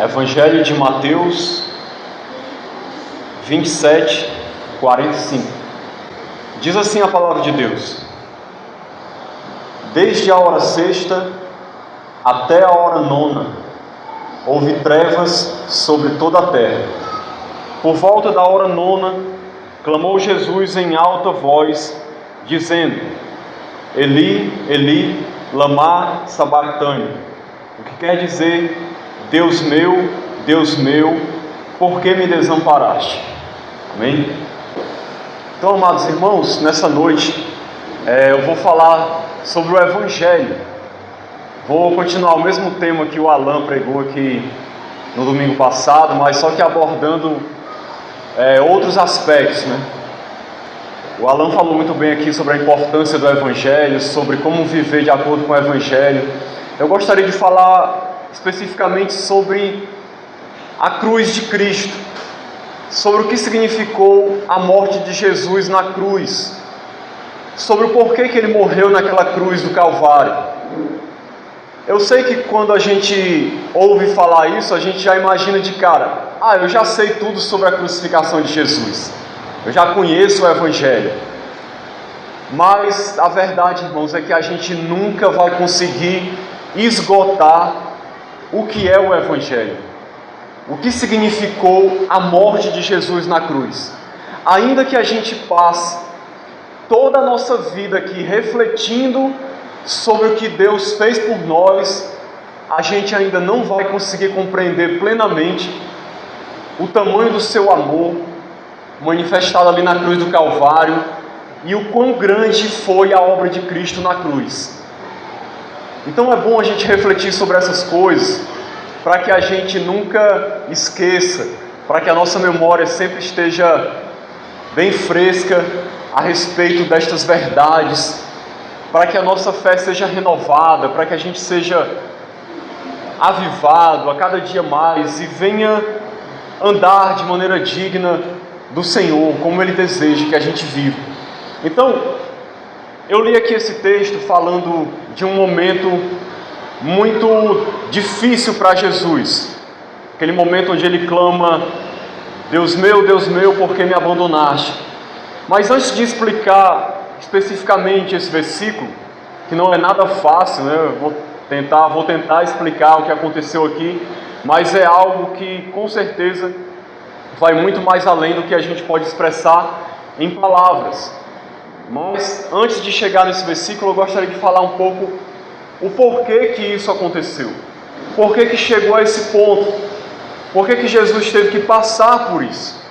Evangelho de Mateus 27, 45. Diz assim a palavra de Deus: Desde a hora sexta até a hora nona, houve trevas sobre toda a terra. Por volta da hora nona, clamou Jesus em alta voz, dizendo: Eli, Eli, lama sabachthani, o que quer dizer: Deus meu, por que me desamparaste? Amém? Então, amados irmãos, nessa noite eu vou falar sobre o Evangelho. Vou continuar o mesmo tema que o Alan pregou aqui no domingo passado, mas só que abordando outros aspectos, né? O Alan falou muito bem aqui sobre a importância do Evangelho, sobre como viver de acordo com o Evangelho. Eu gostaria de falar especificamente sobre a cruz de Cristo, sobre o que significou a morte de Jesus na cruz, sobre o porquê que ele morreu naquela cruz do Calvário. Eu sei que quando a gente ouve falar isso, a gente já imagina de cara: eu já sei tudo sobre a crucificação de Jesus, eu já conheço o Evangelho. Mas a verdade, irmãos, é que a gente nunca vai conseguir esgotar o que é o Evangelho, o que significou a morte de Jesus na cruz. Ainda que a gente passe toda a nossa vida aqui refletindo sobre o que Deus fez por nós, a gente ainda não vai conseguir compreender plenamente o tamanho do seu amor manifestado ali na cruz do Calvário e o quão grande foi a obra de Cristo na cruz. Então é bom a gente refletir sobre essas coisas, para que a gente nunca esqueça, para que a nossa memória sempre esteja bem fresca a respeito destas verdades, para que a nossa fé seja renovada, para que a gente seja avivado a cada dia mais e venha andar de maneira digna do Senhor, como Ele deseja que a gente viva. Então, eu li aqui esse texto falando de um momento muito difícil para Jesus, aquele momento onde ele clama: Deus meu, por que me abandonaste? Mas antes de explicar especificamente esse versículo, que não é nada fácil, né? Eu vou tentar explicar o que aconteceu aqui, mas é algo que com certeza vai muito mais além do que a gente pode expressar em palavras. Mas antes de chegar nesse versículo, eu gostaria de falar um pouco o porquê que isso aconteceu, por que chegou a esse ponto, por que Jesus teve que passar por isso,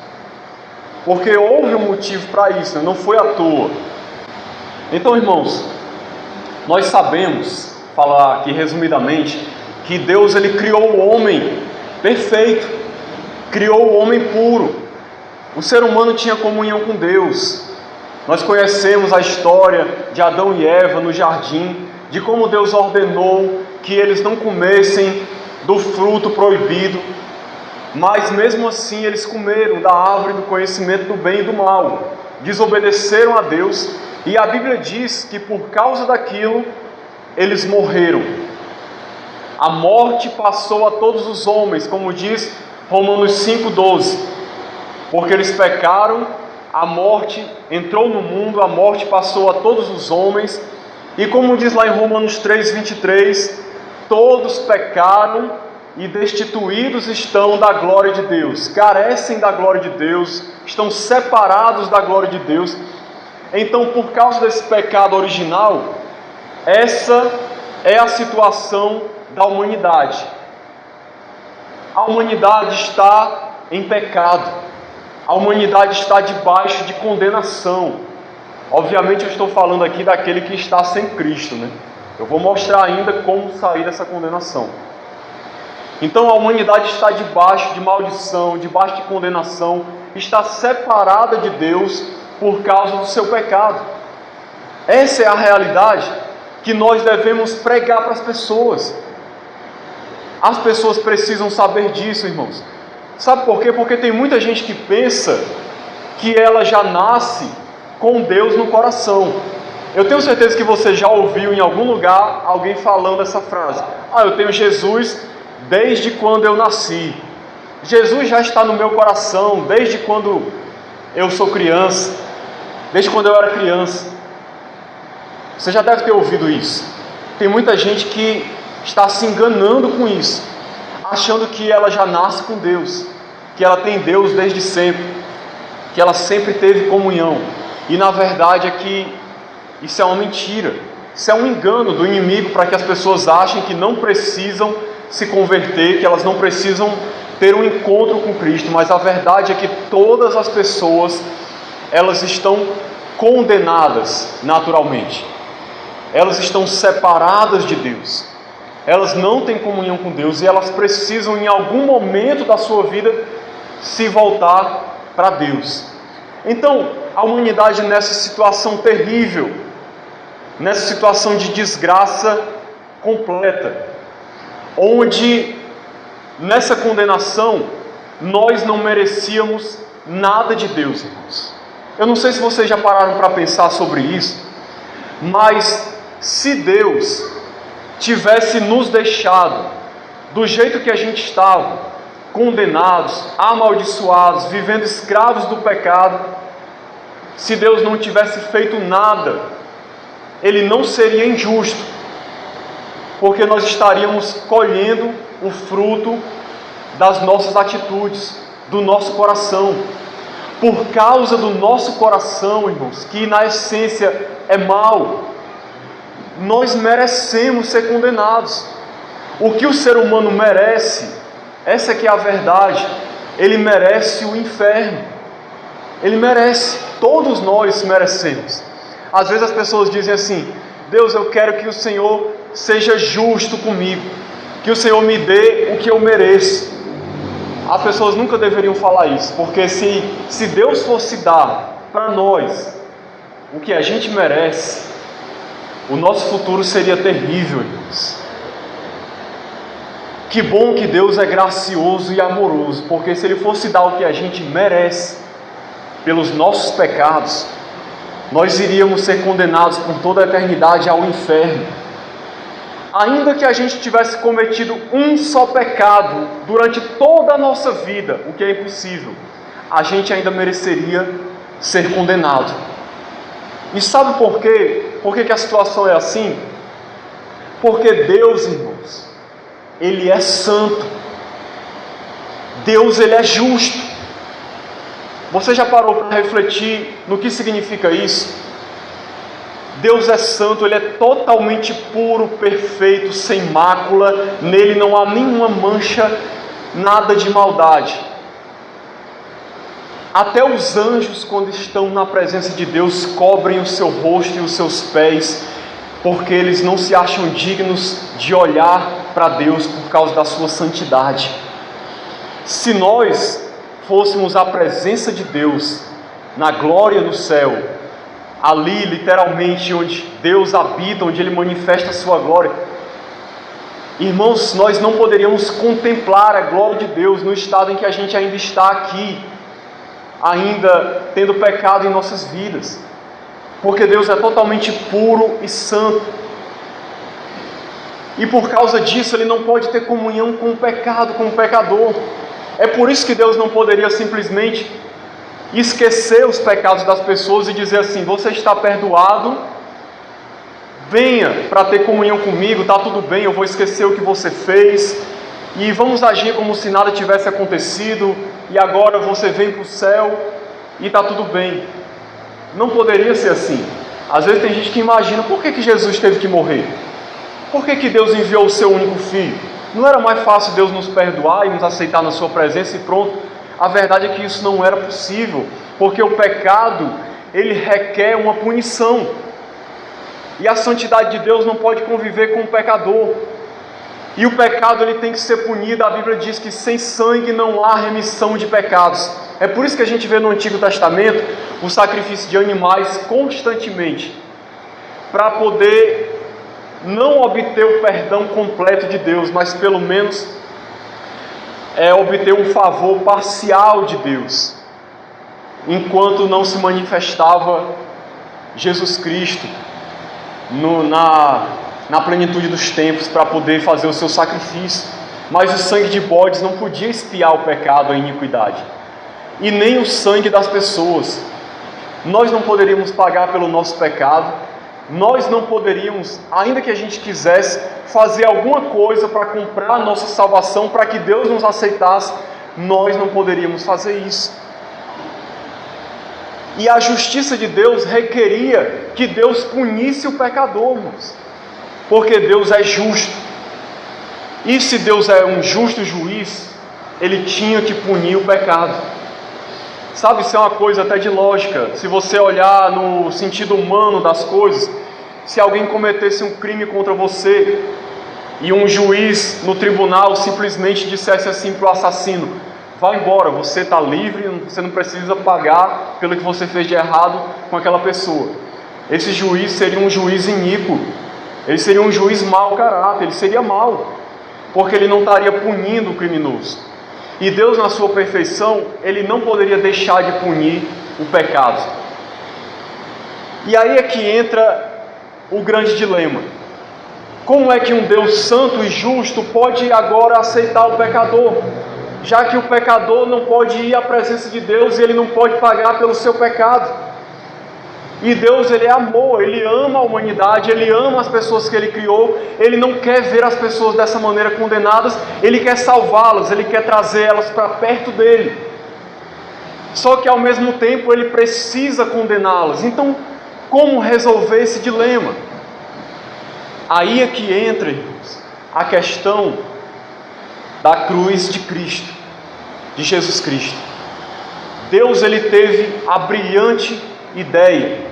porque houve um motivo para isso, né? Não foi à toa. Então, irmãos, nós sabemos, falar aqui resumidamente, que Deus ele criou o homem perfeito, criou o homem puro. O ser humano tinha comunhão com Deus. Nós conhecemos a história de Adão e Eva no jardim, de como Deus ordenou que eles não comessem do fruto proibido, mas mesmo assim eles comeram da árvore do conhecimento do bem e do mal, desobedeceram a Deus, e a Bíblia diz que por causa daquilo eles morreram. A morte passou a todos os homens, como diz Romanos 5,12, porque eles pecaram, a morte entrou no mundo, a morte passou a todos os homens, e como diz lá em Romanos 3,23, todos pecaram e destituídos estão da glória de Deus, carecem da glória de Deus, estão separados da glória de Deus. Então, por causa desse pecado original, essa é a situação da humanidade. A humanidade está em pecado. A humanidade está debaixo de condenação. Obviamente eu estou falando aqui daquele que está sem Cristo, né? Eu vou mostrar ainda como sair dessa condenação. Então a humanidade está debaixo de maldição, debaixo de condenação, está separada de Deus por causa do seu pecado. Essa é a realidade que nós devemos pregar para as pessoas. As pessoas precisam saber disso, irmãos. Sabe por quê? Porque tem muita gente que pensa que ela já nasce com Deus no coração. Eu tenho certeza que você já ouviu em algum lugar alguém falando essa frase: eu tenho Jesus desde quando eu nasci. Jesus já está no meu coração desde quando eu sou criança, desde quando eu era criança. Você já deve ter ouvido isso. Tem muita gente que está se enganando com isso, achando que ela já nasce com Deus, que ela tem Deus desde sempre, que ela sempre teve comunhão. E na verdade é que isso é uma mentira, isso é um engano do inimigo para que as pessoas achem que não precisam se converter, que elas não precisam ter um encontro com Cristo. Mas a verdade é que todas as pessoas, elas estão condenadas naturalmente, elas estão separadas de Deus, elas não têm comunhão com Deus e elas precisam em algum momento da sua vida se voltar para Deus. Então, a humanidade nessa situação terrível, nessa situação de desgraça completa, onde nessa condenação nós não merecíamos nada de Deus, irmãos. Eu não sei se vocês já pararam para pensar sobre isso, mas se Deus tivesse nos deixado do jeito que a gente estava, condenados, amaldiçoados, vivendo escravos do pecado, se Deus não tivesse feito nada, Ele não seria injusto, porque nós estaríamos colhendo o fruto das nossas atitudes, do nosso coração. Por causa do nosso coração, irmãos, que na essência é mau, nós merecemos ser condenados. O que o ser humano merece, essa que é a verdade, ele merece o inferno. Ele merece, todos nós merecemos. Às vezes as pessoas dizem assim: Deus, eu quero que o Senhor seja justo comigo, que o Senhor me dê o que eu mereço. As pessoas nunca deveriam falar isso, porque se Deus fosse dar para nós o que a gente merece, o nosso futuro seria terrível, irmãos. Que bom que Deus é gracioso e amoroso, porque se Ele fosse dar o que a gente merece pelos nossos pecados, nós iríamos ser condenados por toda a eternidade ao inferno. Ainda que a gente tivesse cometido um só pecado durante toda a nossa vida, o que é impossível, a gente ainda mereceria ser condenado. E sabe por quê? Por que a situação é assim? Porque Deus, irmãos, Ele é santo. Deus, Ele é justo. Você já parou para refletir no que significa isso? Deus é santo, Ele é totalmente puro, perfeito, sem mácula. Nele não há nenhuma mancha, nada de maldade. Até os anjos, quando estão na presença de Deus, cobrem o seu rosto e os seus pés, porque eles não se acham dignos de olhar para Deus por causa da sua santidade. Se nós fôssemos à presença de Deus, na glória do céu, ali literalmente onde Deus habita, onde Ele manifesta a sua glória, irmãos, nós não poderíamos contemplar a glória de Deus no estado em que a gente ainda está aqui, ainda tendo pecado em nossas vidas, porque Deus é totalmente puro e santo, e por causa disso Ele não pode ter comunhão com o pecado, com o pecador. É por isso que Deus não poderia simplesmente esquecer os pecados das pessoas e dizer assim: você está perdoado, venha para ter comunhão comigo, está tudo bem, eu vou esquecer o que você fez e vamos agir como se nada tivesse acontecido, e agora você vem para o céu e está tudo bem. Não poderia ser assim. Às vezes tem gente que imagina: por que Jesus teve que morrer? Por que Deus enviou o seu único filho? Não era mais fácil Deus nos perdoar e nos aceitar na sua presença e pronto? A verdade é que isso não era possível, porque o pecado, ele requer uma punição, e a santidade de Deus não pode conviver com o pecador, e o pecado ele tem que ser punido. A Bíblia diz que sem sangue não há remissão de pecados. É por isso que a gente vê no Antigo Testamento o sacrifício de animais constantemente, para poder não obter o perdão completo de Deus, mas pelo menos obter um favor parcial de Deus, enquanto não se manifestava Jesus Cristo na plenitude dos tempos para poder fazer o seu sacrifício. Mas o sangue de bodes não podia expiar o pecado, a iniquidade, e nem o sangue das pessoas. Nós não poderíamos pagar pelo nosso pecado, nós não poderíamos, ainda que a gente quisesse, fazer alguma coisa para comprar a nossa salvação, para que Deus nos aceitasse. Nós não poderíamos fazer isso. E a justiça de Deus requeria que Deus punisse o pecador, irmãos, porque Deus é justo. E se Deus é um justo juiz, Ele tinha que punir o pecado. Sabe, isso é uma coisa até de lógica. Se você olhar no sentido humano das coisas, se alguém cometesse um crime contra você e um juiz no tribunal simplesmente dissesse assim para o assassino: vá embora, você está livre, você não precisa pagar pelo que você fez de errado com aquela pessoa. Esse juiz seria um juiz iníquo, ele seria um juiz mau caráter, ele seria mau, porque ele não estaria punindo o criminoso. E Deus, na sua perfeição, Ele não poderia deixar de punir o pecado. E aí é que entra o grande dilema. Como é que um Deus santo e justo pode agora aceitar o pecador? Já que o pecador não pode ir à presença de Deus e ele não pode pagar pelo seu pecado. E Deus, Ele é amor, Ele ama a humanidade, Ele ama as pessoas que Ele criou, Ele não quer ver as pessoas dessa maneira condenadas, Ele quer salvá-las, Ele quer trazê-las para perto dEle. Só que ao mesmo tempo Ele precisa condená-las. Então, como resolver esse dilema? Aí é que entra, irmãos, a questão da cruz de Cristo, de Jesus Cristo. Deus, Ele teve a brilhante ideia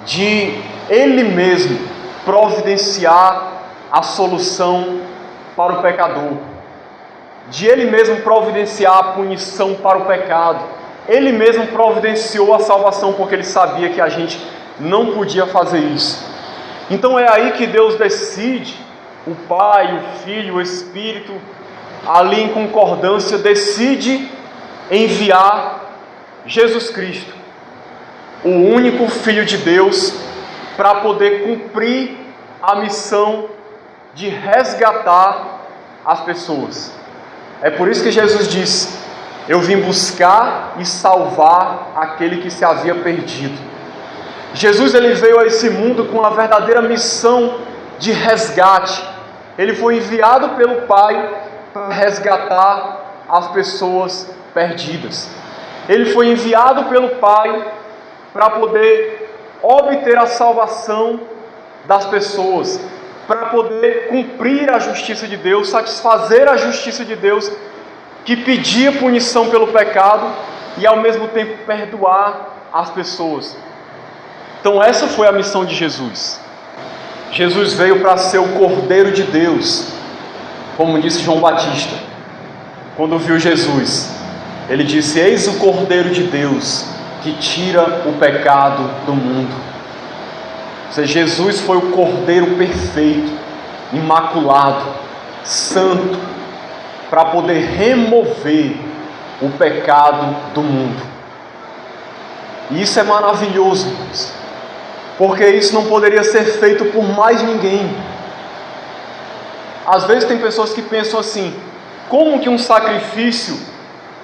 de Ele mesmo providenciar a solução para o pecador, de Ele mesmo providenciar a punição para o pecado. Ele mesmo providenciou a salvação, porque Ele sabia que a gente não podia fazer isso. Então é aí que Deus decide, o Pai, o Filho, o Espírito, ali em concordância, decide enviar Jesus Cristo, o único Filho de Deus, para poder cumprir a missão de resgatar as pessoas. É por isso que Jesus disse: eu vim buscar e salvar aquele que se havia perdido. Jesus, ele veio a esse mundo com a verdadeira missão de resgate. Ele foi enviado pelo Pai para resgatar as pessoas perdidas. Ele foi enviado pelo Pai para poder obter a salvação das pessoas, para poder cumprir a justiça de Deus, satisfazer a justiça de Deus, que pedia punição pelo pecado e ao mesmo tempo perdoar as pessoas. Então essa foi a missão de Jesus. Jesus veio para ser o Cordeiro de Deus, como disse João Batista, quando viu Jesus. Ele disse: eis o Cordeiro de Deus, que tira o pecado do mundo. Ou seja, Jesus foi o Cordeiro perfeito, imaculado, santo, para poder remover o pecado do mundo. E isso é maravilhoso, irmãos, porque isso não poderia ser feito por mais ninguém. Às vezes tem pessoas que pensam assim: como que um sacrifício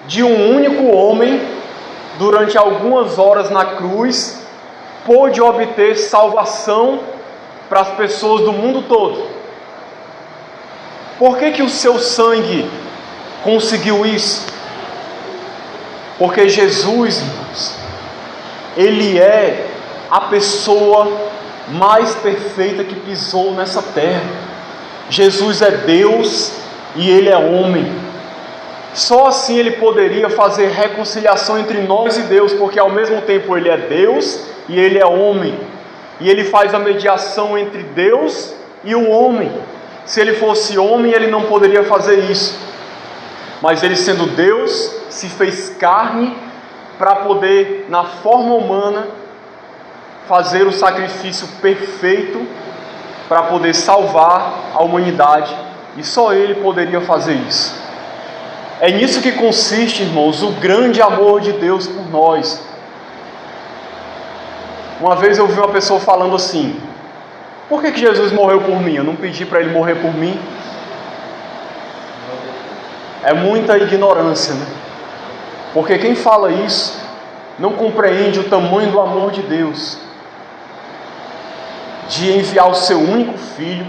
de um único homem durante algumas horas na cruz pôde obter salvação para as pessoas do mundo todo? Por que o seu sangue conseguiu isso? Porque Jesus, irmãos, Ele é a pessoa mais perfeita que pisou nessa terra. Jesus é Deus e Ele é homem. Só assim Ele poderia fazer reconciliação entre nós e Deus, porque ao mesmo tempo Ele é Deus e Ele é homem, e Ele faz a mediação entre Deus e o homem. Se Ele fosse homem, Ele não poderia fazer isso, mas Ele, sendo Deus, se fez carne para poder, na forma humana, fazer o sacrifício perfeito para poder salvar a humanidade, e só Ele poderia fazer isso. É nisso que consiste, irmãos, o grande amor de Deus por nós. Uma vez eu vi uma pessoa falando assim: por que Jesus morreu por mim? Eu não pedi para Ele morrer por mim. É muita ignorância, né? Porque quem fala isso não compreende o tamanho do amor de Deus, de enviar o seu único filho,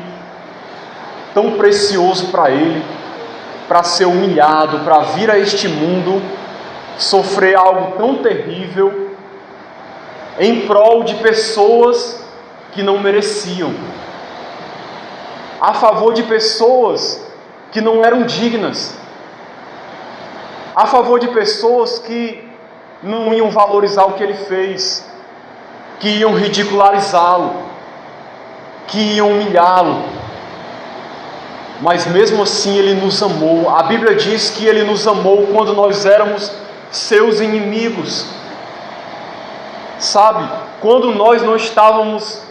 tão precioso para ele, para ser humilhado, para vir a este mundo, sofrer algo tão terrível, em prol de pessoas que não mereciam, a favor de pessoas que não eram dignas, a favor de pessoas que não iam valorizar o que ele fez, que iam ridicularizá-lo, que iam humilhá-lo. Mas mesmo assim ele nos amou. A Bíblia diz que ele nos amou quando nós éramos seus inimigos. Sabe, quando nós não estávamos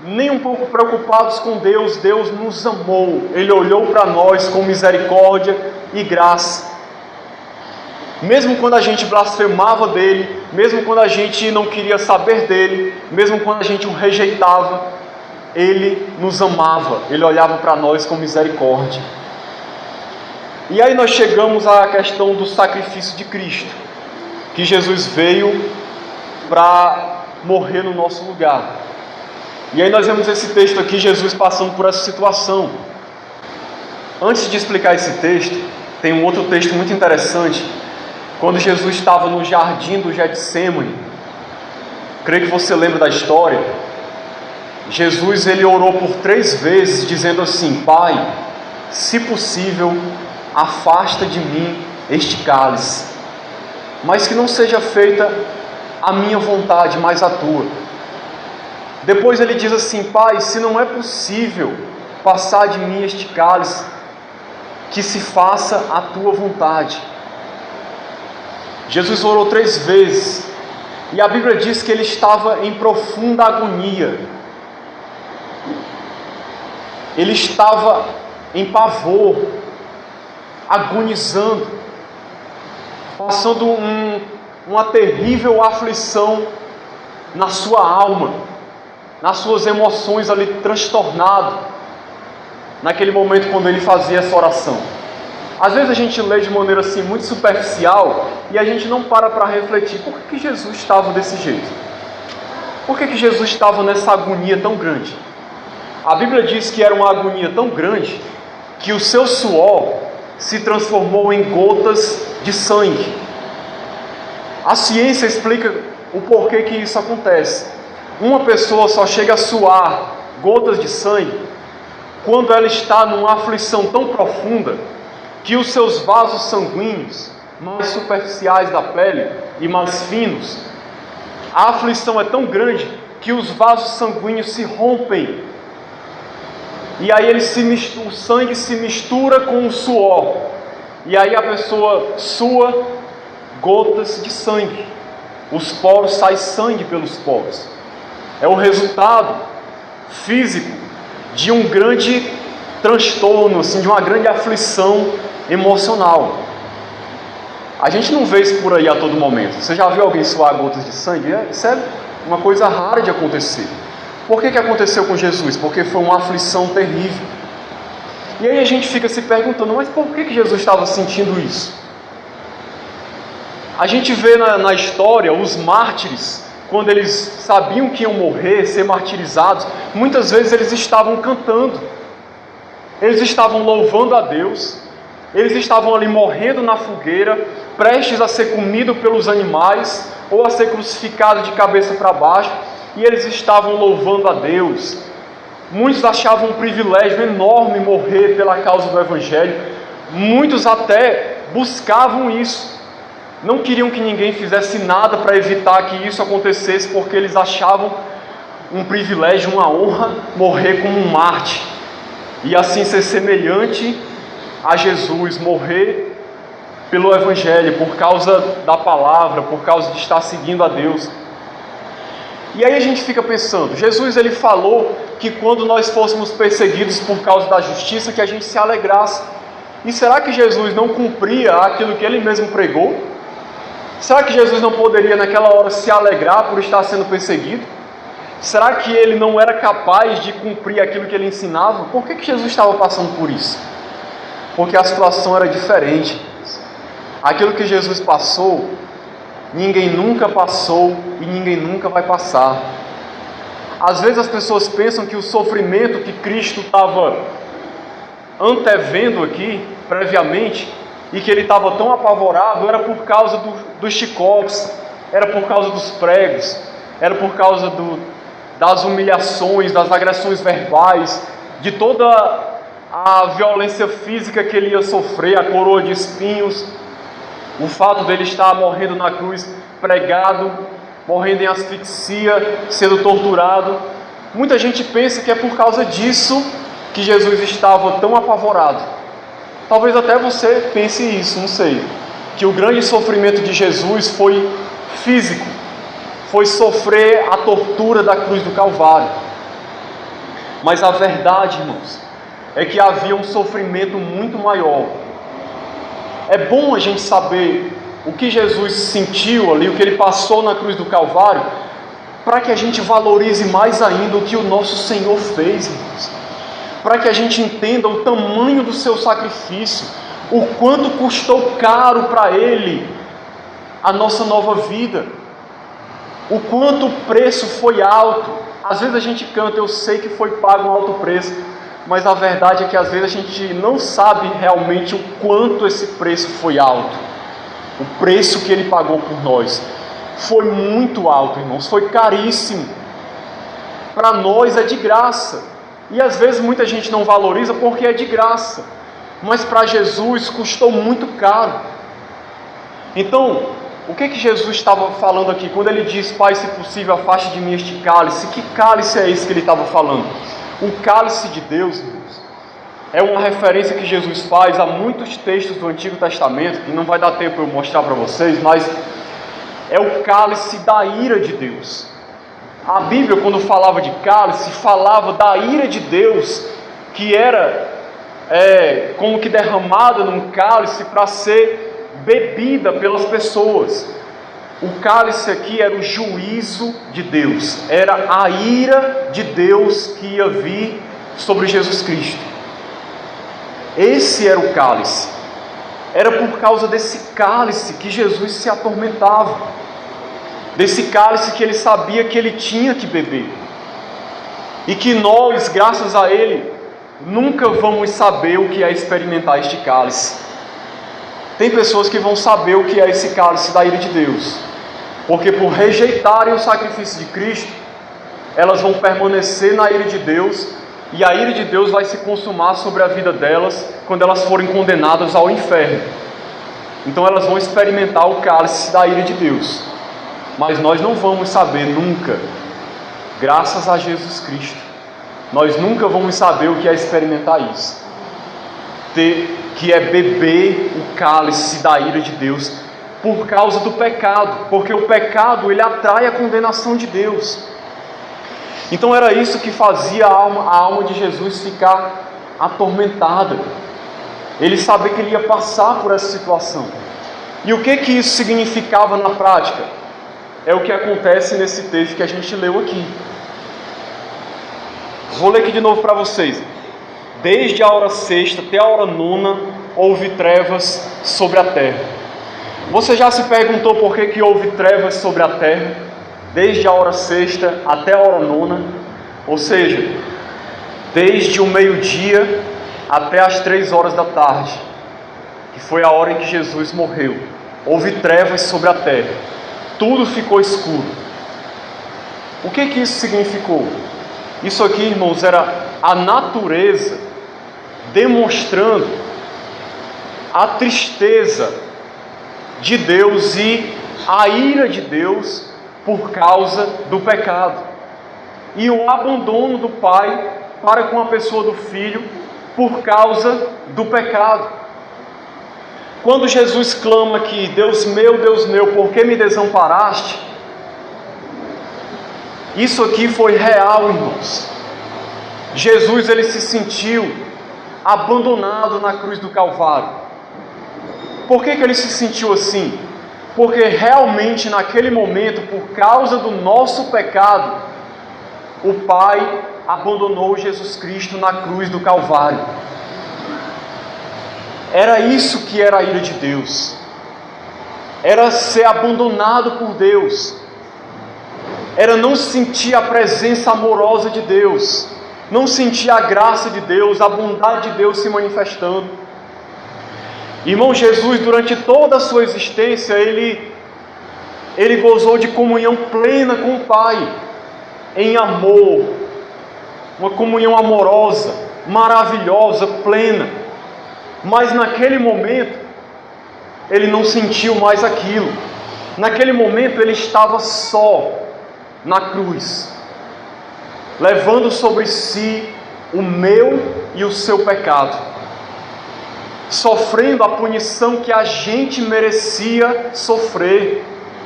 nem um pouco preocupados com Deus, Deus nos amou. Ele olhou para nós com misericórdia e graça. Mesmo quando a gente blasfemava dele, mesmo quando a gente não queria saber dele, mesmo quando a gente o rejeitava, ele nos amava, ele olhava para nós com misericórdia. E aí nós chegamos à questão do sacrifício de Cristo, que Jesus veio para morrer no nosso lugar. E aí nós vemos esse texto aqui, Jesus passando por essa situação. Antes de explicar esse texto, tem um outro texto muito interessante, quando Jesus estava no jardim do Getsêmani. Creio que você lembra da história. Jesus ele orou por 3 vezes, dizendo assim: Pai, se possível, afasta de mim este cálice, mas que não seja feita a minha vontade, mas a tua. Depois ele diz assim: Pai, se não é possível passar de mim este cálice, que se faça a tua vontade. Jesus orou 3 vezes, e a Bíblia diz que ele estava em profunda agonia. Ele estava em pavor, agonizando, passando uma terrível aflição na sua alma, nas suas emoções ali, transtornado, naquele momento quando ele fazia essa oração. Às vezes a gente lê de maneira assim muito superficial e a gente não para refletir: por que Jesus estava desse jeito? Por que Jesus estava nessa agonia tão grande? A Bíblia diz que era uma agonia tão grande que o seu suor se transformou em gotas de sangue. A ciência explica o porquê que isso acontece. Uma pessoa só chega a suar gotas de sangue quando ela está numa aflição tão profunda que os seus vasos sanguíneos, mais superficiais da pele e mais finos, a aflição é tão grande que os vasos sanguíneos se rompem. E aí o sangue se mistura com o suor. E aí a pessoa sua gotas de sangue. Os poros, sai sangue pelos poros. É o resultado físico de um grande transtorno, assim, de uma grande aflição emocional. A gente não vê isso por aí a todo momento. Você já viu alguém suar gotas de sangue? Isso é uma coisa rara de acontecer. Por que aconteceu com Jesus? Porque foi uma aflição terrível. E aí a gente fica se perguntando: mas por que Jesus estava sentindo isso? A gente vê na história os mártires, quando eles sabiam que iam morrer, ser martirizados, muitas vezes eles estavam cantando, eles estavam louvando a Deus, eles estavam ali morrendo na fogueira, prestes a ser comido pelos animais, ou a ser crucificado de cabeça para baixo, e eles estavam louvando a Deus. Muitos achavam um privilégio enorme morrer pela causa do Evangelho, muitos até buscavam isso, não queriam que ninguém fizesse nada para evitar que isso acontecesse, porque eles achavam um privilégio, uma honra, morrer como um mártir, e assim ser semelhante a Jesus, morrer pelo Evangelho, por causa da palavra, por causa de estar seguindo a Deus. E aí a gente fica pensando: Jesus ele falou que quando nós fôssemos perseguidos por causa da justiça, que a gente se alegrasse. E será que Jesus não cumpria aquilo que ele mesmo pregou? Será que Jesus não poderia naquela hora se alegrar por estar sendo perseguido? Será que ele não era capaz de cumprir aquilo que ele ensinava? Por que Jesus estava passando por isso? porque a situação era diferente. Aquilo que Jesus passou, ninguém nunca passou e ninguém nunca vai passar. Às vezes as pessoas pensam que o sofrimento que Cristo estava antevendo aqui, previamente, e que ele estava tão apavorado, era por causa dos chicotes, era por causa dos pregos, era por causa das humilhações, das agressões verbais, de toda a violência física que ele ia sofrer, a coroa de espinhos, o fato dele estar morrendo na cruz, pregado, morrendo em asfixia, sendo torturado. Muita gente pensa que é por causa disso que Jesus estava tão apavorado. Talvez até você pense isso, não sei, que o grande sofrimento de Jesus foi físico, foi sofrer a tortura da cruz do Calvário. Mas a verdade, irmãos, é que havia um sofrimento muito maior. É bom a gente saber o que Jesus sentiu ali, o que ele passou na cruz do Calvário, para que a gente valorize mais ainda o que o nosso Senhor fez, irmãos. Para que a gente entenda o tamanho do seu sacrifício, o quanto custou caro para Ele a nossa nova vida, o quanto o preço foi alto. Às vezes a gente canta, eu sei que foi pago um alto preço, mas a verdade é que às vezes a gente não sabe realmente o quanto esse preço foi alto. O preço que Ele pagou por nós foi muito alto, irmãos, foi caríssimo. Para nós é de graça, e às vezes muita gente não valoriza porque é de graça, mas para Jesus custou muito caro. Então, o que Jesus estava falando aqui? Quando Ele diz, Pai, se possível, afaste de mim este cálice, que cálice é esse que Ele estava falando? O cálice de Deus, irmãos, é uma referência que Jesus faz a muitos textos do Antigo Testamento, que não vai dar tempo eu mostrar para vocês, mas é o cálice da ira de Deus. A Bíblia, quando falava de cálice, falava da ira de Deus, que era como que derramada num cálice para ser bebida pelas pessoas. O cálice aqui era o juízo de Deus, era a ira de Deus que ia vir sobre Jesus Cristo. Esse era o cálice. Era por causa desse cálice que Jesus se atormentava, desse cálice que ele sabia que ele tinha que beber, e que nós, graças a ele, nunca vamos saber o que é experimentar este cálice. Tem pessoas que vão saber o que é esse cálice da ira de Deus, porque por rejeitarem o sacrifício de Cristo, elas vão permanecer na ira de Deus, e a ira de Deus vai se consumar sobre a vida delas quando elas forem condenadas ao inferno. Então elas vão experimentar o cálice da ira de Deus, mas nós não vamos saber nunca, graças a Jesus Cristo, nós nunca vamos saber o que é experimentar isso, que é beber o cálice da ira de Deus, por causa do pecado, porque o pecado ele atrai a condenação de Deus. Então era isso que fazia a alma de Jesus ficar atormentada, ele sabia que ele ia passar por essa situação. E o que isso significava na prática? É o que acontece nesse texto que a gente leu aqui. Vou ler aqui de novo para vocês. Desde a hora sexta até a hora nona, houve trevas sobre a terra. Você já se perguntou por que houve trevas sobre a terra? Desde a hora sexta até a hora nona, ou seja, desde o meio-dia até as 3 horas da tarde, que foi a hora em que Jesus morreu. Houve trevas sobre a terra, tudo ficou escuro. O que isso significou? Isso aqui, irmãos, era a natureza demonstrando a tristeza de Deus e a ira de Deus por causa do pecado, e o abandono do Pai para com a pessoa do Filho por causa do pecado. Quando Jesus clama que Deus meu, por que me desamparaste? Isso aqui foi real, irmãos. Jesus ele se sentiu abandonado na cruz do Calvário. Por que ele se sentiu assim? Porque realmente naquele momento, por causa do nosso pecado, o Pai abandonou Jesus Cristo na cruz do Calvário. Era isso que era a ira de Deus. Era ser abandonado por Deus. Era não sentir a presença amorosa de Deus. Não sentir a graça de Deus, a bondade de Deus se manifestando. Irmão, Jesus, durante toda a sua existência, ele gozou de comunhão plena com o Pai, em amor, uma comunhão amorosa, maravilhosa, plena. Mas naquele momento, ele não sentiu mais aquilo. Naquele momento, ele estava só na cruz, levando sobre si o meu e o seu pecado, sofrendo a punição que a gente merecia sofrer,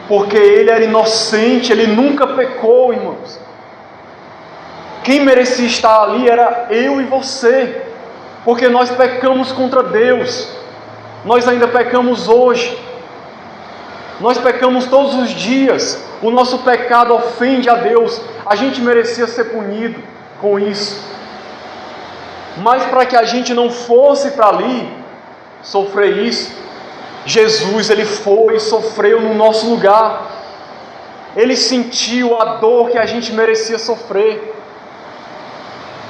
porque ele era inocente, ele nunca pecou, irmãos. Quem merecia estar ali era eu e você, porque nós pecamos contra Deus, nós ainda pecamos hoje, nós pecamos todos os dias, o nosso pecado ofende a Deus, a gente merecia ser punido com isso, mas para que a gente não fosse para ali sofrer isso, Jesus, ele foi e sofreu no nosso lugar, ele sentiu a dor que a gente merecia sofrer.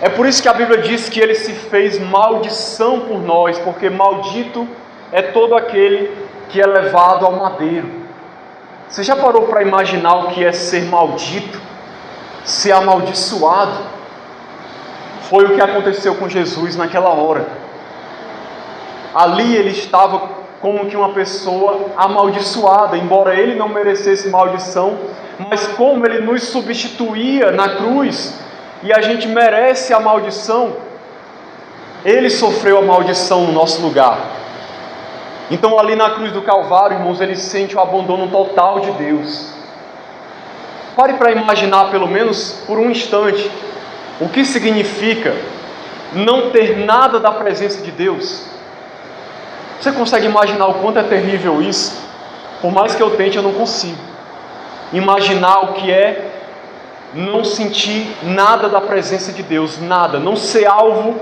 É por isso que a Bíblia diz que ele se fez maldição por nós, porque maldito é todo aquele que é levado ao madeiro. Você já parou para imaginar o que é ser maldito, ser amaldiçoado? Foi o que aconteceu com Jesus naquela hora. Ali ele estava como que uma pessoa amaldiçoada, embora ele não merecesse maldição, mas como ele nos substituía na cruz, e a gente merece a maldição, ele sofreu a maldição no nosso lugar. Então ali na cruz do Calvário, irmãos, ele sente o abandono total de Deus. Pare para imaginar, pelo menos por um instante, o que significa não ter nada da presença de Deus. Você consegue imaginar o quanto é terrível isso? Por mais que eu tente, eu não consigo imaginar o que é não sentir nada da presença de Deus, nada, não ser alvo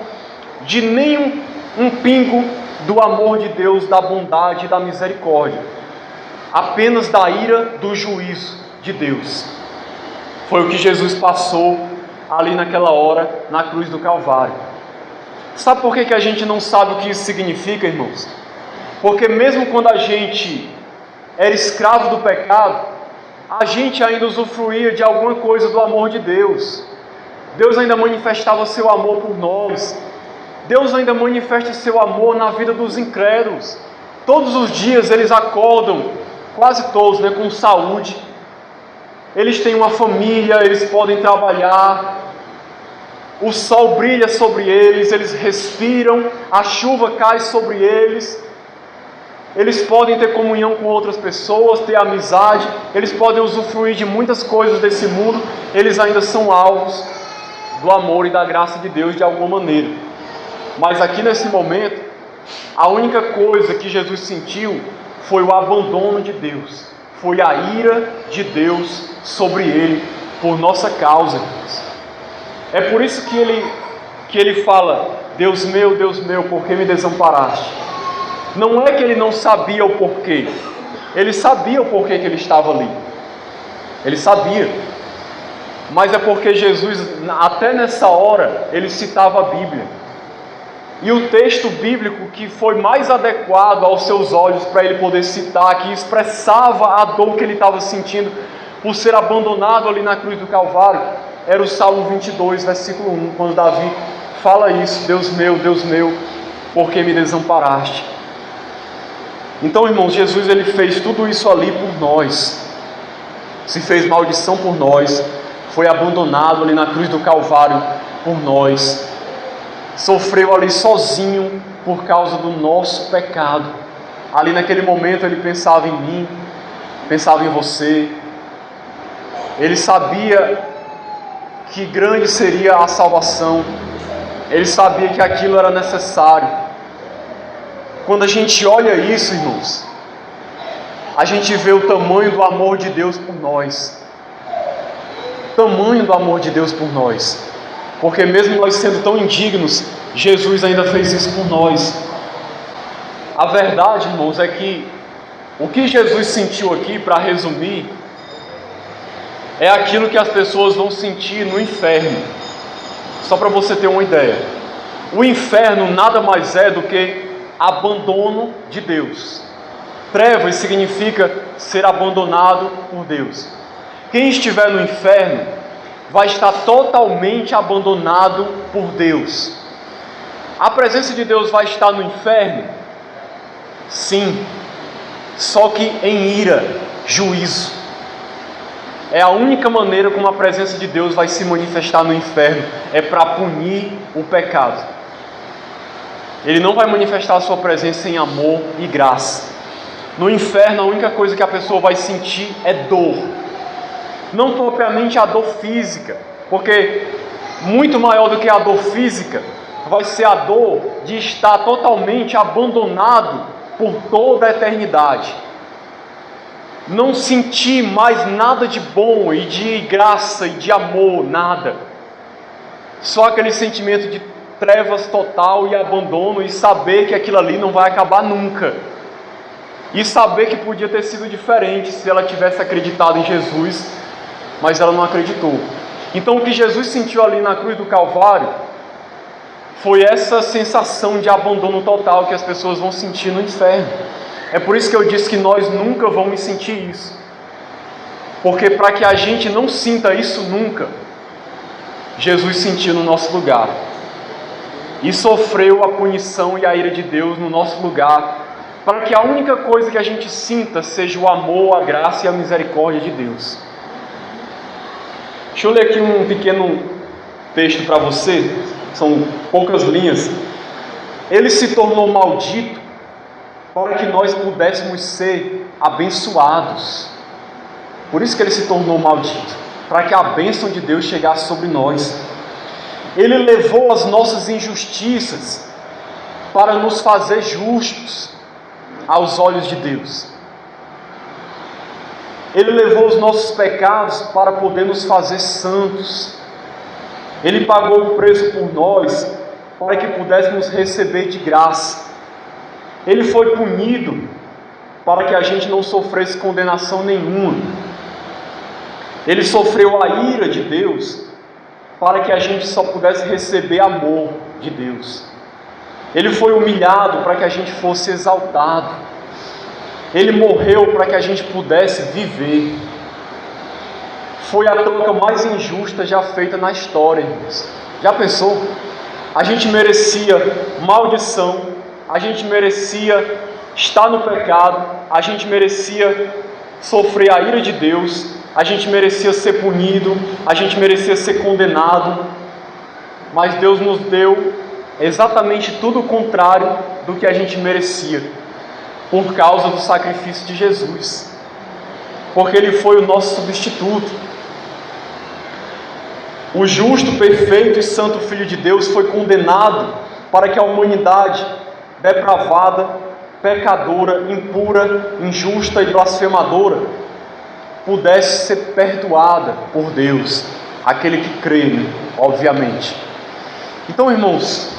de nenhum pingo do amor de Deus, da bondade e da misericórdia, apenas da ira do juízo de Deus. Foi o que Jesus passou ali naquela hora, na cruz do Calvário. Sabe por que a gente não sabe o que isso significa, irmãos? Porque mesmo quando a gente era escravo do pecado, a gente ainda usufruía de alguma coisa do amor de Deus. Deus ainda manifestava seu amor por nós. Deus ainda manifesta seu amor na vida dos incrédulos. Todos os dias eles acordam, quase todos, com saúde. Eles têm uma família, eles podem trabalhar. O sol brilha sobre eles, eles respiram, a chuva cai sobre eles. Eles podem ter comunhão com outras pessoas, ter amizade, eles podem usufruir de muitas coisas desse mundo, eles ainda são alvos do amor e da graça de Deus de alguma maneira. Mas aqui nesse momento, a única coisa que Jesus sentiu foi o abandono de Deus, foi a ira de Deus sobre ele, por nossa causa. É por isso que ele fala: Deus meu, por que me desamparaste? Não é que ele não sabia o porquê, ele sabia o porquê que ele estava ali, ele sabia, mas é porque Jesus, até nessa hora, ele citava a Bíblia, e o texto bíblico que foi mais adequado aos seus olhos para ele poder citar, que expressava a dor que ele estava sentindo por ser abandonado ali na cruz do Calvário, era o Salmo 22, versículo 1, quando Davi fala isso: Deus meu, por que me desamparaste? Então, irmãos, Jesus ele fez tudo isso ali por nós, se fez maldição por nós, foi abandonado ali na cruz do Calvário por nós, sofreu ali sozinho por causa do nosso pecado. Ali naquele momento ele pensava em mim, pensava em você, ele sabia que grande seria a salvação, ele sabia que aquilo era necessário. Quando a gente olha isso, irmãos, a gente vê o tamanho do amor de Deus por nós. Tamanho do amor de Deus por nós. Porque mesmo nós sendo tão indignos, Jesus ainda fez isso por nós. A verdade, irmãos, é que o que Jesus sentiu aqui, para resumir, é aquilo que as pessoas vão sentir no inferno. Só para você ter uma ideia. O inferno nada mais é do que abandono de Deus. Trevas significa ser abandonado por Deus. Quem estiver no inferno vai estar totalmente abandonado por Deus. A presença de Deus vai estar no inferno? Sim. Só que em ira, juízo. É a única maneira como a presença de Deus vai se manifestar no inferno. É para punir o pecado. Ele não vai manifestar a sua presença em amor e graça. No inferno, a única coisa que a pessoa vai sentir é dor. Não propriamente a dor física, porque muito maior do que a dor física vai ser a dor de estar totalmente abandonado por toda a eternidade. Não sentir mais nada de bom e de graça e de amor, nada. Só aquele sentimento de trevas total e abandono, e saber que aquilo ali não vai acabar nunca. E saber que podia ter sido diferente se ela tivesse acreditado em Jesus, mas ela não acreditou. Então o que Jesus sentiu ali na cruz do Calvário foi essa sensação de abandono total que as pessoas vão sentir no inferno. É por isso que eu disse que nós nunca vamos sentir isso. Porque para que a gente não sinta isso nunca, Jesus sentiu no nosso lugar. E sofreu a punição e a ira de Deus no nosso lugar, para que a única coisa que a gente sinta seja o amor, a graça e a misericórdia de Deus. Deixa eu ler aqui um pequeno texto para você, são poucas linhas. Ele se tornou maldito para que nós pudéssemos ser abençoados. Por isso que ele se tornou maldito, para que a bênção de Deus chegasse sobre nós. Ele levou as nossas injustiças para nos fazer justos aos olhos de Deus. Ele levou os nossos pecados para poder nos fazer santos. Ele pagou o preço por nós para que pudéssemos receber de graça. Ele foi punido para que a gente não sofresse condenação nenhuma. Ele sofreu a ira de Deus para que a gente só pudesse receber amor de Deus. Ele foi humilhado para que a gente fosse exaltado. Ele morreu para que a gente pudesse viver. Foi a troca mais injusta já feita na história, irmãos. Já pensou? A gente merecia maldição, a gente merecia estar no pecado, a gente merecia sofrer a ira de Deus, a gente merecia ser punido, a gente merecia ser condenado, mas Deus nos deu exatamente tudo o contrário do que a gente merecia, por causa do sacrifício de Jesus, porque Ele foi o nosso substituto. O justo, perfeito e santo Filho de Deus foi condenado para que a humanidade depravada, pecadora, impura, injusta e blasfemadora pudesse ser perdoada por Deus, aquele que crê, obviamente. Então, irmãos,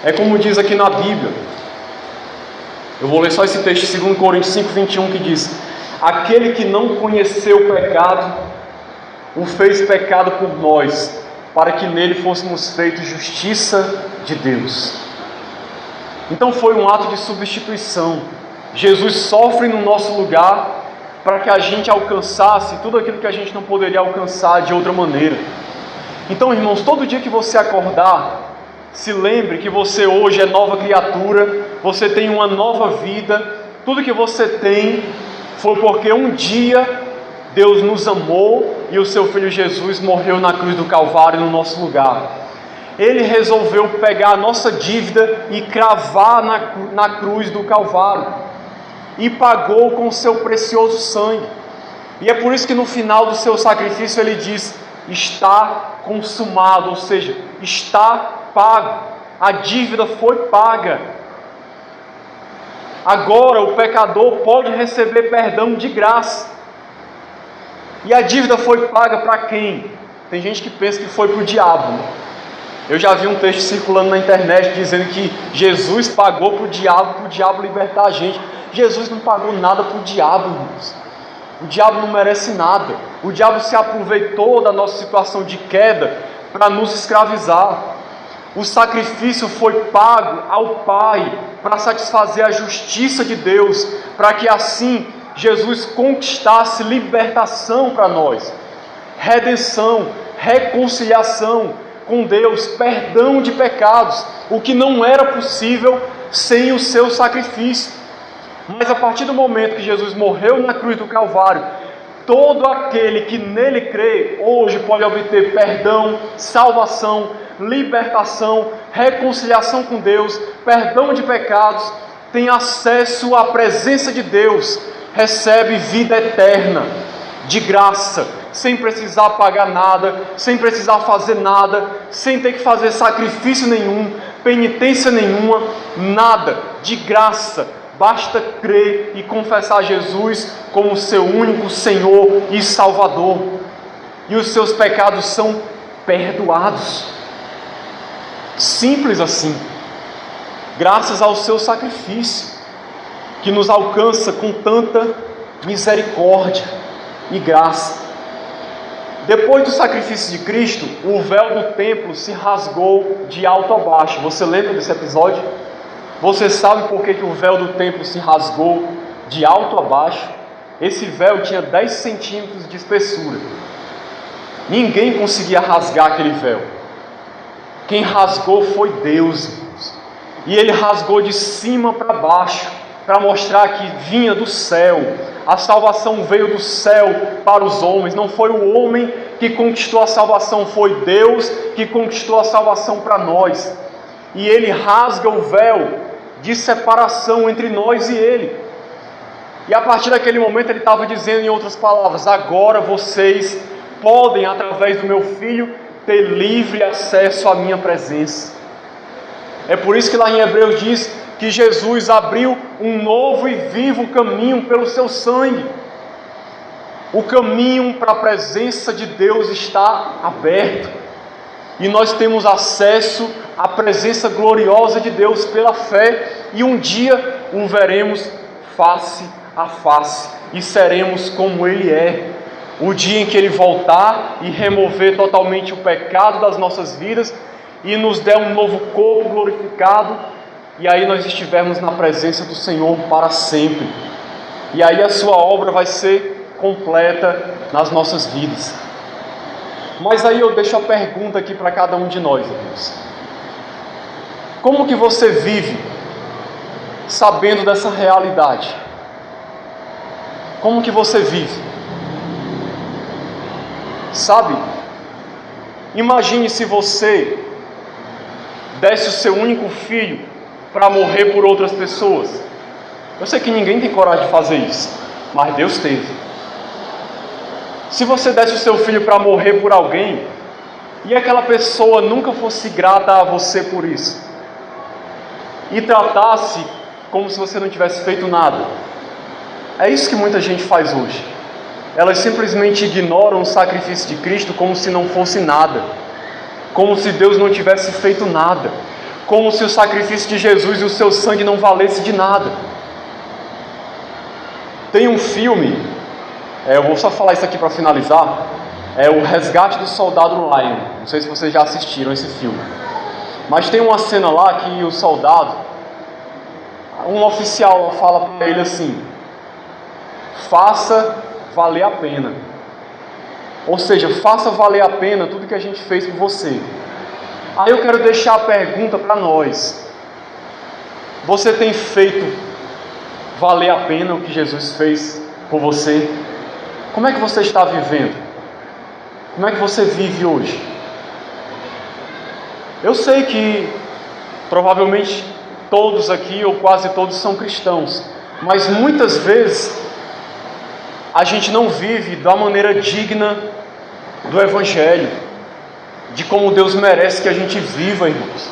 é como diz aqui na Bíblia, eu vou ler só esse texto, 2 Coríntios 5:21, que diz: aquele que não conheceu o pecado, o fez pecado por nós, para que nele fôssemos feitos justiça de Deus. Então foi um ato de substituição. Jesus sofre no nosso lugar para que a gente alcançasse tudo aquilo que a gente não poderia alcançar de outra maneira. Então, irmãos, todo dia que você acordar, se lembre que você hoje é nova criatura, você tem uma nova vida. Tudo que você tem foi porque um dia Deus nos amou e o seu Filho Jesus morreu na cruz do Calvário no nosso lugar. Ele resolveu pegar a nossa dívida e cravar na cruz do Calvário, e pagou com o seu precioso sangue. E é por isso que no final do seu sacrifício ele diz: está consumado, ou seja, está pago. A dívida foi paga. Agora o pecador pode receber perdão de graça. E a dívida foi paga para quem? Tem gente que pensa que foi para o diabo. Eu já vi um texto circulando na internet dizendo que Jesus pagou para o diabo libertar a gente. Jesus não pagou nada para o diabo, irmãos. O diabo não merece nada. O diabo se aproveitou da nossa situação de queda para nos escravizar. O sacrifício foi pago ao Pai para satisfazer a justiça de Deus, para que assim Jesus conquistasse libertação para nós, redenção, reconciliação com Deus, perdão de pecados, o que não era possível sem o seu sacrifício. Mas a partir do momento que Jesus morreu na cruz do Calvário, todo aquele que nele crê, hoje pode obter perdão, salvação, libertação, reconciliação com Deus, perdão de pecados, tem acesso à presença de Deus, recebe vida eterna, de graça, sem precisar pagar nada, sem precisar fazer nada, sem ter que fazer sacrifício nenhum, penitência nenhuma, nada, de graça. Basta crer e confessar Jesus como seu único Senhor e Salvador. E os seus pecados são perdoados. Simples assim. Graças ao seu sacrifício, que nos alcança com tanta misericórdia e graça. Depois do sacrifício de Cristo, o véu do templo se rasgou de alto a baixo. Você lembra desse episódio? Você sabe por que o véu do templo se rasgou de alto a baixo? Esse véu tinha 10 centímetros de espessura. Ninguém conseguia rasgar aquele véu. Quem rasgou foi Deus, irmãos. E Ele rasgou de cima para baixo, para mostrar que vinha do céu. A salvação veio do céu para os homens. Não foi o homem que conquistou a salvação, foi Deus que conquistou a salvação para nós. E Ele rasga o véu de separação entre nós e Ele. E a partir daquele momento Ele estava dizendo, em outras palavras, agora vocês podem, através do meu Filho, ter livre acesso à minha presença. É por isso que lá em Hebreus diz que Jesus abriu um novo e vivo caminho pelo seu sangue. O caminho para a presença de Deus está aberto. E nós temos acesso à presença gloriosa de Deus pela fé. E um dia o veremos face a face. E seremos como Ele é. O dia em que Ele voltar e remover totalmente o pecado das nossas vidas e nos der um novo corpo glorificado, e aí nós estivermos na presença do Senhor para sempre. E aí a sua obra vai ser completa nas nossas vidas. Mas aí eu deixo a pergunta aqui para cada um de nós, irmãos. Como que você vive sabendo dessa realidade? Como que você vive? Sabe? Imagine se você desse o seu único filho para morrer por outras pessoas. Eu sei que ninguém tem coragem de fazer isso, mas Deus teve. Se você desse o seu filho para morrer por alguém, e aquela pessoa nunca fosse grata a você por isso, e tratasse como se você não tivesse feito nada. É isso que muita gente faz hoje. Elas simplesmente ignoram o sacrifício de Cristo como se não fosse nada, como se Deus não tivesse feito nada, como se o sacrifício de Jesus e o seu sangue não valesse de nada. Tem um filme, eu vou só falar isso aqui para finalizar, é o Resgate do Soldado Ryan. Não sei se vocês já assistiram esse filme, mas tem uma cena lá que o soldado, um oficial fala para ele assim: faça valer a pena. Ou seja, faça valer a pena tudo que a gente fez por você. Aí eu quero deixar a pergunta para nós: você tem feito valer a pena o que Jesus fez por você? Como é que você está vivendo? Como é que você vive hoje? Eu sei que provavelmente todos aqui, ou quase todos, são cristãos, mas muitas vezes a gente não vive da maneira digna do Evangelho, de como Deus merece que a gente viva, irmãos.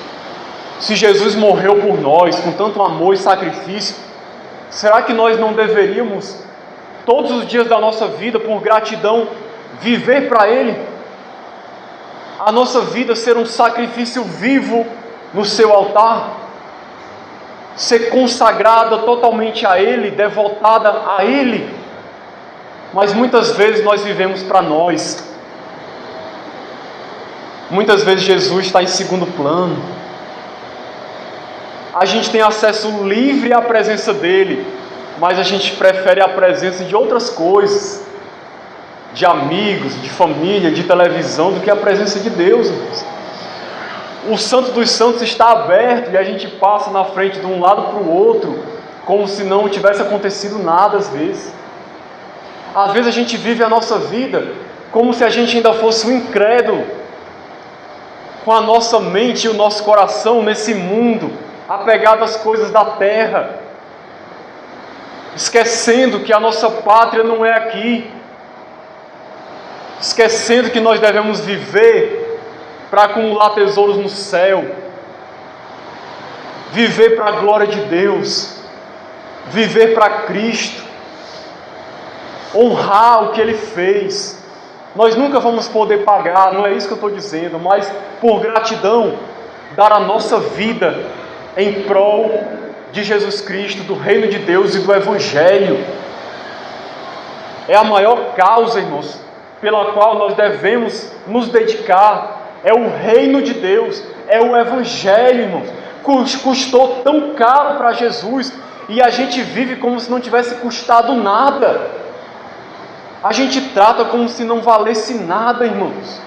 Se Jesus morreu por nós com tanto amor e sacrifício, será que nós não deveríamos, todos os dias da nossa vida, por gratidão, viver para Ele? a nossa vida ser um sacrifício vivo no seu altar, ser consagrada totalmente a Ele, devotada a Ele. Mas muitas vezes nós vivemos para nós. Muitas vezes Jesus está em segundo plano. A gente tem acesso livre à presença dEle, mas a gente prefere a presença de outras coisas, de amigos, de família, de televisão, do que a presença de Deus. O Santo dos Santos está aberto e a gente passa na frente de um lado para o outro, como se não tivesse acontecido nada às vezes. Às vezes a gente vive a nossa vida como se a gente ainda fosse um incrédulo, com a nossa mente e o nosso coração nesse mundo, apegado às coisas da terra, esquecendo que a nossa pátria não é aqui, esquecendo que nós devemos viver para acumular tesouros no céu, viver para a glória de Deus, viver para Cristo, honrar o que Ele fez. Nós nunca vamos poder pagar, não é isso que eu estou dizendo, mas por gratidão, dar a nossa vida em prol de Jesus Cristo, do reino de Deus e do Evangelho. É a maior causa, irmãos, pela qual nós devemos nos dedicar. É o reino de Deus, é o Evangelho, irmãos. Custou tão caro para Jesus e a gente vive como se não tivesse custado nada. A gente trata como se não valesse nada, irmãos.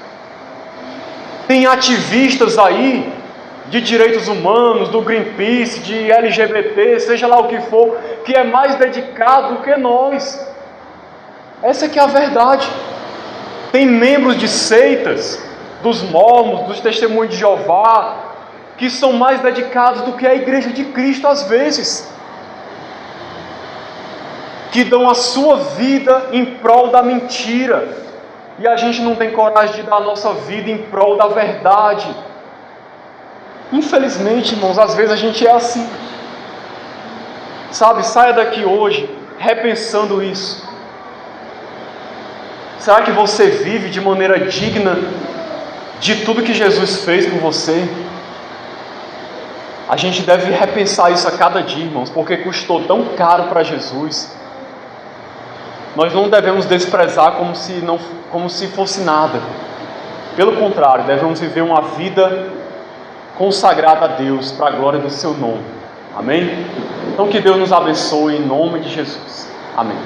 Tem ativistas aí de direitos humanos, do Greenpeace, de LGBT, seja lá o que for, que é mais dedicado do que nós. Essa que é a verdade. Tem membros de seitas, dos mormons, dos testemunhos de Jeová, que são mais dedicados do que a igreja de Cristo às vezes, que dão a sua vida em prol da mentira, e a gente não tem coragem de dar a nossa vida em prol da verdade. Infelizmente, irmãos, às vezes a gente é assim. Sabe, saia daqui hoje repensando isso. Será que você vive de maneira digna de tudo que Jesus fez por você? A gente deve repensar isso a cada dia, irmãos, porque custou tão caro para Jesus. Nós não devemos desprezar como se fosse nada. Pelo contrário, devemos viver uma vida consagrada a Deus, para a glória do seu nome. Amém? Então que Deus nos abençoe em nome de Jesus. Amém.